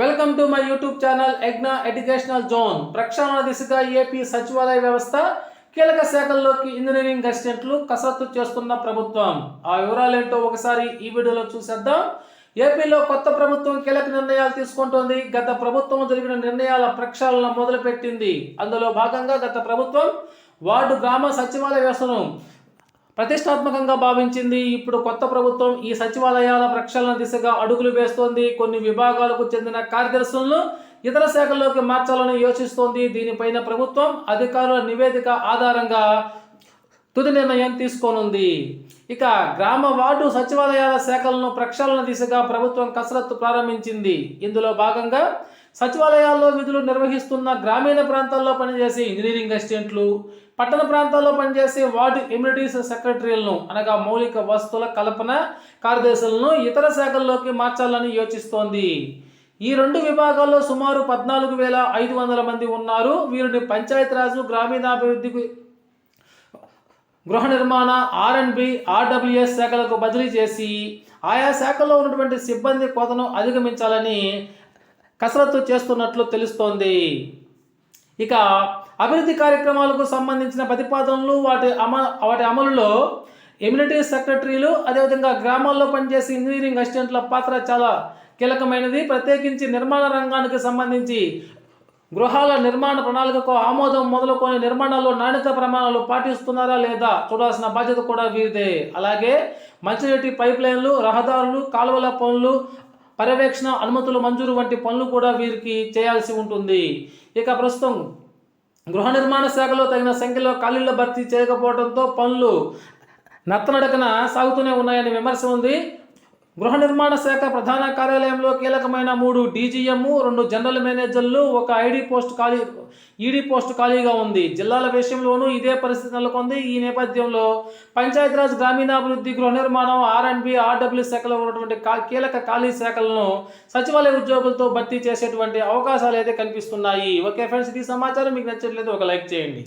Welcome to my YouTube channel ఎగ్నా educational zone. ప్రక్షాళన దిశగా ఏపీ సచివాలయ వ్యవస్థ కీలక శాఖల్లోకి ఇంజనీరింగ్ అసిస్టెంట్లు కసరత్తు చేస్తున్న ప్రభుత్వం. ఆ వివరాలేంటో ఒకసారి ఈ వీడియోలో చూసేద్దాం. ఏపీలో కొత్త ప్రభుత్వం కీలక నిర్ణయాలు తీసుకుంటోంది. గత ప్రభుత్వం జరిగిన నిర్ణయాల ప్రక్షాళన మొదలుపెట్టింది. అందులో భాగంగా గత ప్రభుత్వం వార్డు గ్రామ సచివాలయ వ్యవస్థను ప్రతిష్టాత్మకంగా భావించింది. ఇప్పుడు కొత్త ప్రభుత్వం ఈ సచివాలయాల ప్రక్షాళన దిశగా అడుగులు వేస్తోంది. కొన్ని విభాగాలకు చెందిన కార్యదర్శులను ఇతర శాఖల్లోకి మార్చాలని యోచిస్తోంది. దీనిపైన ప్రభుత్వం అధికారుల నివేదిక ఆధారంగా తుది నిర్ణయం తీసుకోనుంది. ఇక గ్రామ వార్డు సచివాలయాల శాఖలను ప్రక్షాళన దిశగా ప్రభుత్వం కసరత్తు ప్రారంభించింది. ఇందులో భాగంగా సచివాలయాల్లో విధులు నిర్వహిస్తున్న గ్రామీణ ప్రాంతాల్లో పనిచేసే ఇంజనీరింగ్ అసిస్టెంట్లు, పట్టణ ప్రాంతాల్లో పనిచేసే వార్డు ఎమ్యూనిటీస్ సెక్రటరీలను అనగా మౌలిక వసతుల కల్పన కార్యదర్శులను ఇతర శాఖల్లోకి మార్చాలని యోచిస్తోంది. ఈ రెండు విభాగాల్లో సుమారు 14,500 మంది ఉన్నారు. వీరిని పంచాయతీరాజు, గ్రామీణాభివృద్ధి, గృహ నిర్మాణ, R&B, RWS శాఖలకు బదిలీ చేసి ఆయా శాఖల్లో ఉన్నటువంటి సిబ్బంది కొరతను అధిగమించాలని కసరత్తు చేస్తున్నట్లు తెలుస్తోంది. ఇక అభివృద్ధి కార్యక్రమాలకు సంబంధించిన ప్రతిపాదనలు వాటి అమలులో ఎమ్యూనిటీస్ సెక్రటరీలు, అదేవిధంగా గ్రామాల్లో పనిచేసే ఇంజనీరింగ్ అసిస్టెంట్ల పాత్ర చాలా కీలకమైనది. ప్రత్యేకించి నిర్మాణ రంగానికి సంబంధించి గృహాల నిర్మాణ ప్రణాళికకు ఆమోదం మొదలుకొని నిర్మాణాల్లో నాణ్యత ప్రమాణాలు పాటిస్తున్నారా లేదా చూడాల్సిన బాధ్యత కూడా వీరిదే. అలాగే మంచినీటి పైప్ లైన్లు, రహదారులు, కాలువల పనులు పర్యవేక్షణ, అనుమతులు మంజూరు వంటి పనులు కూడా వీరికి చేయాల్సి ఉంటుంది. ఇక ప్రస్తుతం గృహ నిర్మాణ శాఖలో తగిన సంఖ్యలో ఖాళీల భర్తీ చేయకపోవడంతో పనులు నత్తనడకన సాగుతూనే ఉన్నాయని విమర్శ ఉంది. గృహ నిర్మాణ శాఖ ప్రధాన కార్యాలయంలో కీలకమైన 3 DGM, 2 జనరల్ మేనేజర్లు, 1 ఈడీ పోస్టు ఖాళీగా ఉంది. జిల్లాల విషయంలోనూ ఇదే పరిస్థితి నెలకొంది. ఈ నేపథ్యంలో పంచాయతీరాజ్, గ్రామీణాభివృద్ధి, గృహ నిర్మాణం, R&B, RWS శాఖలో ఉన్నటువంటి కీలక ఖాళీ శాఖలను సచివాలయ ఉద్యోగులతో భర్తీ చేసేటువంటి అవకాశాలు అయితే కనిపిస్తున్నాయి. ఓకే ఫ్రెండ్స్, ఈ సమాచారం మీకు నచ్చట్లేదు ఒక లైక్ చేయండి.